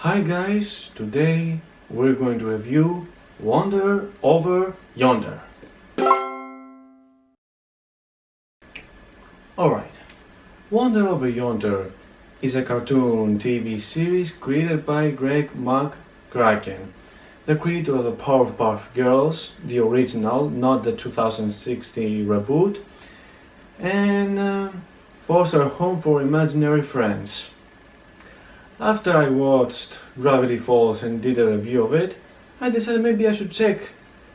Hi guys, today we're going to review Wonder Over Yonder. Alright, Wonder Over Yonder is a cartoon TV series created by Greg McCracken, the creator of the Powerpuff Girls, the original, not the 2016 reboot, and Foster Home for Imaginary Friends. After I watched Gravity Falls and did a review of it, I decided maybe I should check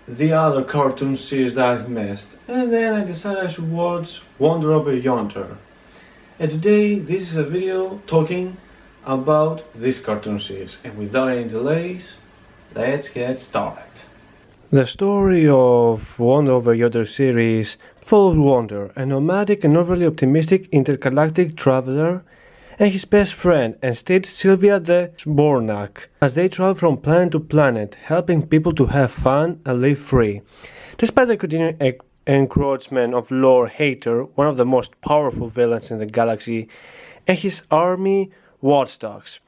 the other cartoon series that I've missed, and then I decided I should watch Wonder Over Yonder. And today this is a video talking about this cartoon series, and without any delays, let's get started. The story of Wonder Over Yonder series follows Wonder, a nomadic and overly optimistic intergalactic traveler, and his best friend and state Sylvia the Bornak, as they travel from planet to planet, helping people to have fun and live free. Despite the continuing encroachment of Lord Hater, one of the most powerful villains in the galaxy, and his army watchdogs.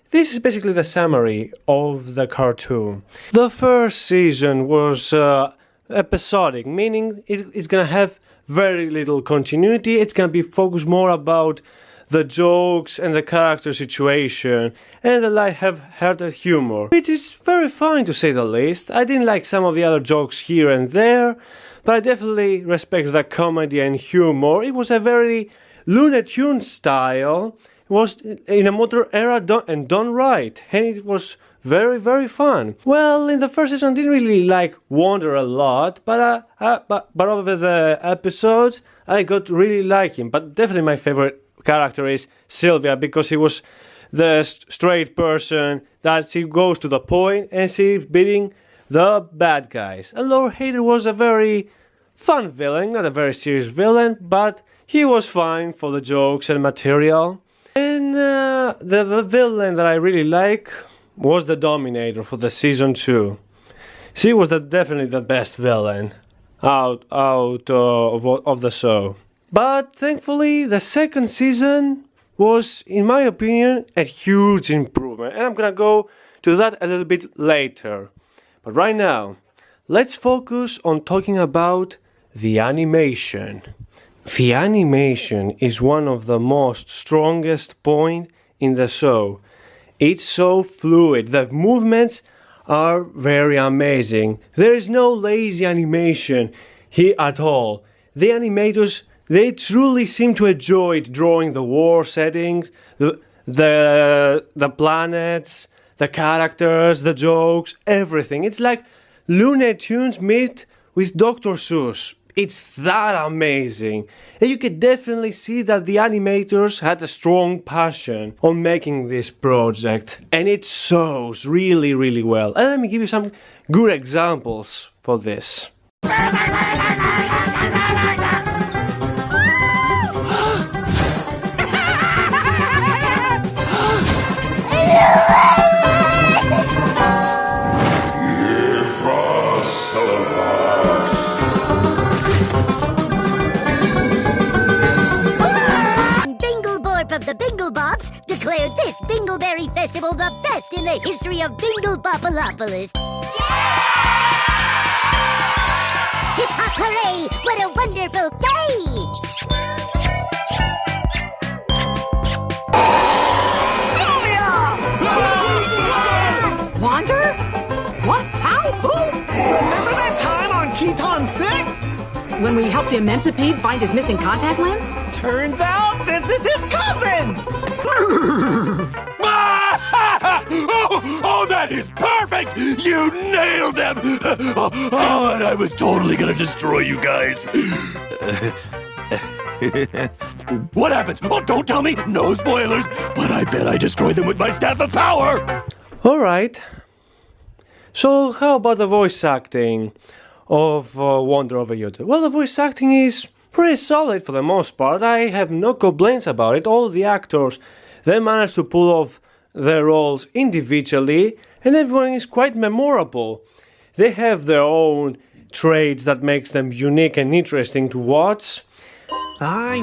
This is basically the summary of the cartoon. The first season was episodic, meaning it's gonna have very little continuity. It's gonna be focused more about the jokes and the character situation, and the light-hearted humor, which is very fine to say the least. I didn't like some of the other jokes here and there, but I definitely respect the comedy and humor. It was a very Looney Tunes style. It was in a modern era done right, and it was very, very fun. Well, in the first season I didn't really like Wonder a lot, but over the episodes I got to really like him. But definitely my favorite character is Sylvia, because she was the straight person that she goes to the point and she's beating the bad guys. And Lord Hater was a very fun villain, not a very serious villain, but he was fine for the jokes and material. And the villain that I really like was the Dominator for the season 2. She was definitely the best villain out of the show. But thankfully, the second season was, in my opinion, a huge improvement, and I'm gonna go to that a little bit later. But right now, let's focus on talking about the animation. The animation is one of the most strongest points in the show. It's so fluid, the movements are very amazing. There is no lazy animation here at all. The animators, they truly seem to enjoy drawing the war settings, the planets, the characters, the jokes, everything. It's like Looney Tunes meet with Dr. Seuss. It's that amazing. And you can definitely see that the animators had a strong passion on making this project. And it shows really, really well. And let me give you some good examples for this. Of the Bingle Bobs declared this Bingleberry Festival the best in the history of Bingle Bopalopolis. Hip hop hooray! What a wonderful day! Sylvia! Wander? What? How? Who? Remember that time on Keaton 6? When we helped the Emancipate find his missing contact lens? Turns out this is his cousin! Oh, that is perfect! You nailed him! Oh, and I was totally gonna destroy you guys. What happened? Oh, don't tell me! No spoilers! But I bet I destroyed them with my Staff of Power! Alright. So how about the voice acting of Wonder Over Yonder? Well, the voice acting is pretty solid for the most part. I have no complaints about it. All the actors, they managed to pull off their roles individually, and everyone is quite memorable. They have their own traits that makes them unique and interesting to watch. I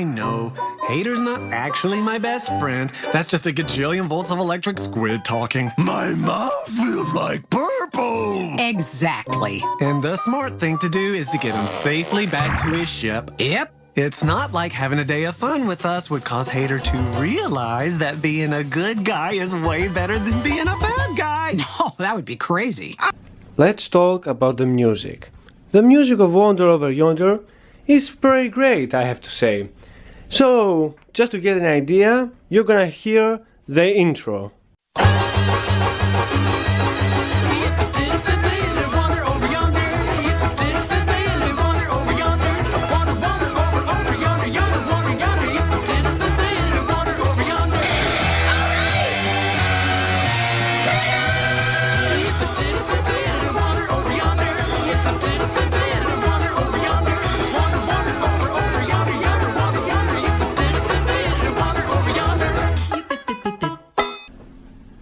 know. Hater's not actually my best friend. That's just a gajillion volts of electric squid talking. My mouth feels like purple. Exactly. And the smart thing to do is to get him safely back to his ship. Yep. It's not like having a day of fun with us would cause Hater to realize that being a good guy is way better than being a bad guy. No, that would be crazy. Let's talk about the music. The music of Wonder Over Yonder is pretty great, I have to say. So, just to get an idea, you're gonna hear the intro.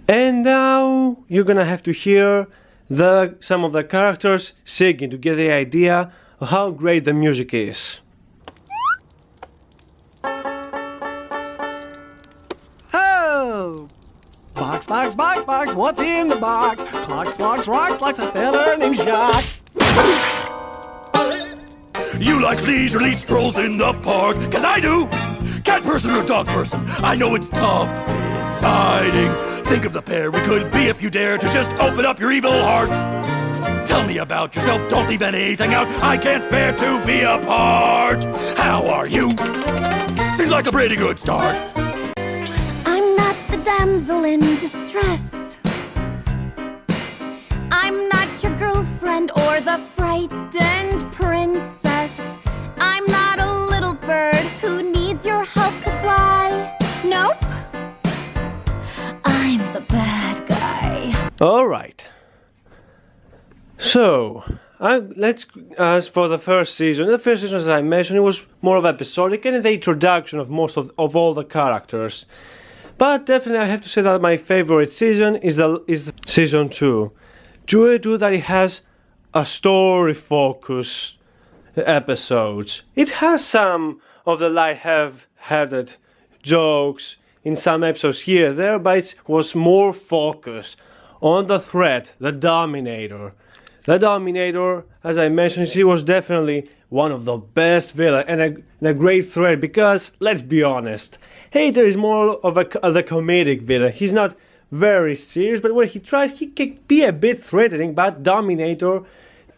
And now you're gonna have to hear some of the characters singing to get the idea of how great the music is. Oh! Box, what's in the box? Clocks, blocks, rocks, like a fella named Jacques. You like leisurely strolls in the park, 'cause I do! Cat person or dog person, I know it's tough deciding. Think of the pair we could be if you dare to just open up your evil heart. Tell me about yourself, don't leave anything out. I can't bear to be apart. How are you? Seems like a pretty good start. I'm not the damsel in distress. I'm not your girlfriend or the frightened princess. I'm not a little bird who needs your help to fly. Nope. I'm the bad guy. Alright. So, as for the first season, as I mentioned, it was more of episodic and the introduction of most of all the characters. But definitely I have to say that my favorite season is season 2. Due to that it has a story-focused episodes. It has some of the light-headed jokes in some episodes here and there, but it was more focused on the threat, the Dominator. The Dominator, as I mentioned, she was definitely one of the best villains and a great threat because, let's be honest, Hater is more of the comedic villain. He's not very serious, but when he tries, he can be a bit threatening, but Dominator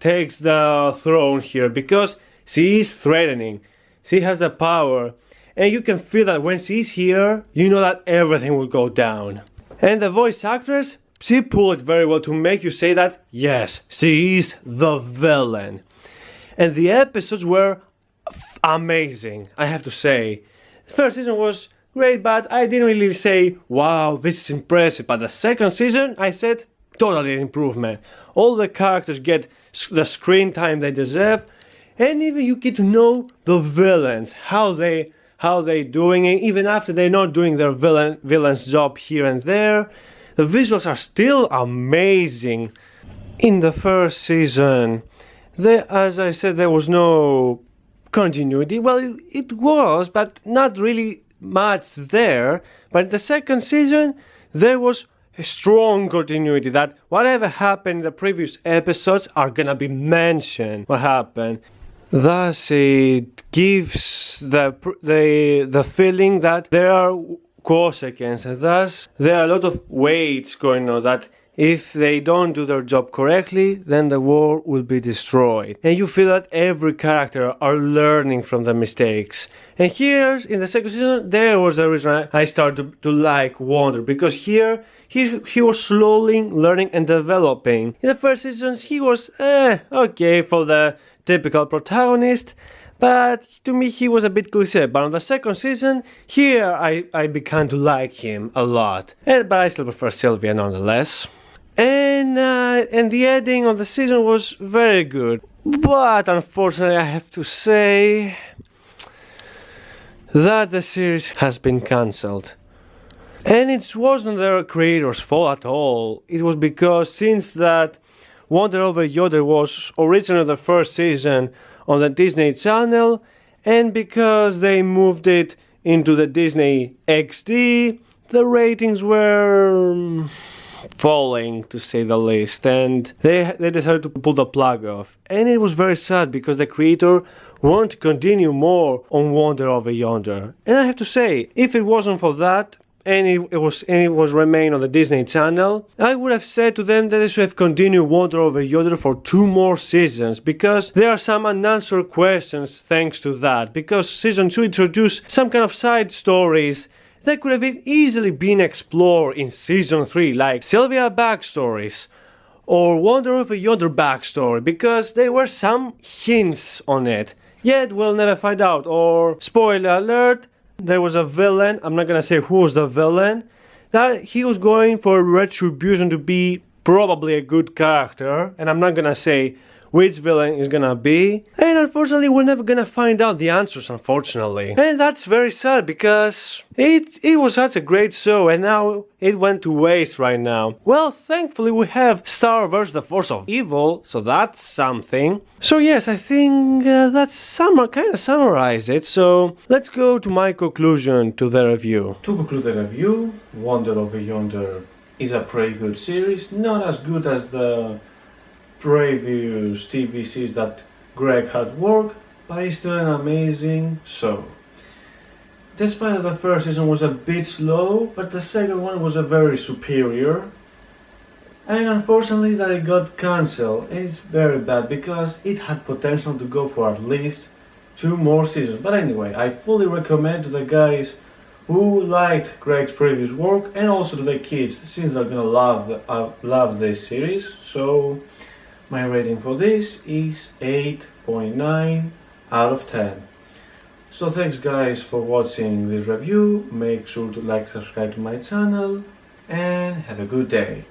takes the throne here because she is threatening. She has the power, and you can feel that when she's here, you know that everything will go down. And the voice actress, she pulled it very well to make you say that, yes, she is the villain. And the episodes were amazing, I have to say. The first season was great, but I didn't really say, wow, this is impressive. But the second season, I said, totally an improvement. All the characters get the screen time they deserve, and even you get to know the villains, how they doing it, even after they're not doing their villain's job here and there. The visuals are still amazing. In the first season, as I said, there was no continuity. Well, it was, but not really much there. But in the second season, there was a strong continuity that whatever happened in the previous episodes are gonna be mentioned what happened. Thus, it gives the feeling that there are consequences, and thus there are a lot of weights going on that if they don't do their job correctly, then the world will be destroyed. And you feel that every character are learning from the mistakes. And here, in the second season, there was the reason I started to like Wonder, because here he was slowly learning and developing. In the first seasons, he was okay for the typical protagonist, but to me he was a bit cliché. But on the second season, here I began to like him a lot. But I still prefer Sylvia nonetheless. And the ending of the season was very good. But unfortunately I have to say that the series has been cancelled. And it wasn't their creators' fault at all. It was because since that Wonder Over Yonder was originally the first season on the Disney Channel, and because they moved it into the Disney XD, the ratings were falling, to say the least, and they decided to pull the plug off. And it was very sad because the creator wanted to continue more on Wonder Over Yonder. And I have to say, if it wasn't for that, and it was remain on the Disney Channel, I would have said to them that they should have continued Wonder Over Yonder for 2 more seasons, because there are some unanswered questions thanks to that, because season 2 introduced some kind of side stories that could have easily been explored in season 3, like Sylvia backstories or Wonder Over Yonder backstory, because there were some hints on it. Yet we'll never find out. Or, spoiler alert, there was a villain, I'm not gonna say who was the villain, that he was going for retribution to be probably a good character, and I'm not gonna say which villain is gonna be, and unfortunately we're never gonna find out the answers, unfortunately. And that's very sad, because it was such a great show, and now it went to waste right now. Well, thankfully we have Star vs. the Force of Evil, so that's something. So yes, I think that's kind of summarize it, so let's go to my conclusion to the review. To conclude the review, Wonder Over Yonder is a pretty good series, not as good as the previous TV series that Greg had worked, but it's still an amazing show. Despite the first season was a bit slow, but the second one was a very superior. And unfortunately that it got cancelled, and it's very bad because it had potential to go for at least 2 more seasons. But anyway, I fully recommend to the guys who liked Greg's previous work, and also to the kids, since they're gonna love this series. So my rating for this is 8.9 out of 10. So thanks guys for watching this review. Make sure to like, subscribe to my channel, and have a good day.